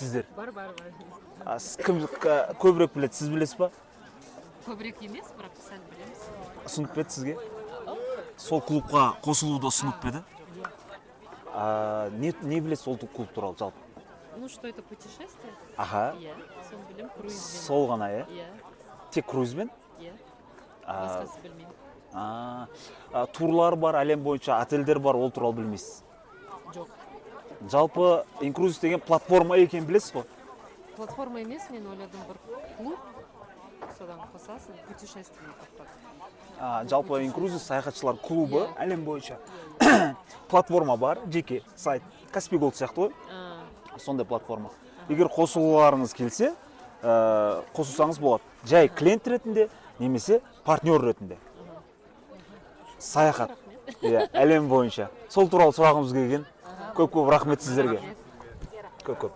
сіздер? Бар. Сіз кім көбірек біледі, сіз білесіз ба? Көбірек емес, бірақ сәл білеміз. Ұсынып беді сізге? Сол клубқа қосылуды ұсынып беді? Не білесіз ол клуб туралы жалпы? Ну, что это путешествие? Аха. Иә, соны білем, круизбен. Сол ғана, е? Иә, Тек круизбен? иә. Басқасы білмеймін. Турлар бар, әлем бойынша отельдер бар, ол туралы білмейсіз. Жоқ. Жалпы инкрузис деген платформа екенін білесіз ғой? Платформа емес, мен ойладым бір клуб. Содан қосасың, путешественников. Жалпы инкрузис саяхатшылар клубы әлем бойынша платформа бар, жеке сайт. Каспий Голд сияқты ғой? Сондай платформа. Егер қосылуларыңыз келсе, қосылсаңыз болады. Жай клиент ретінде, немесе партнер ретінде. Саяхат. Әлем бойынша. Сол туралы сұрағымыз келген. Көп рахмет сіздерге. Көп.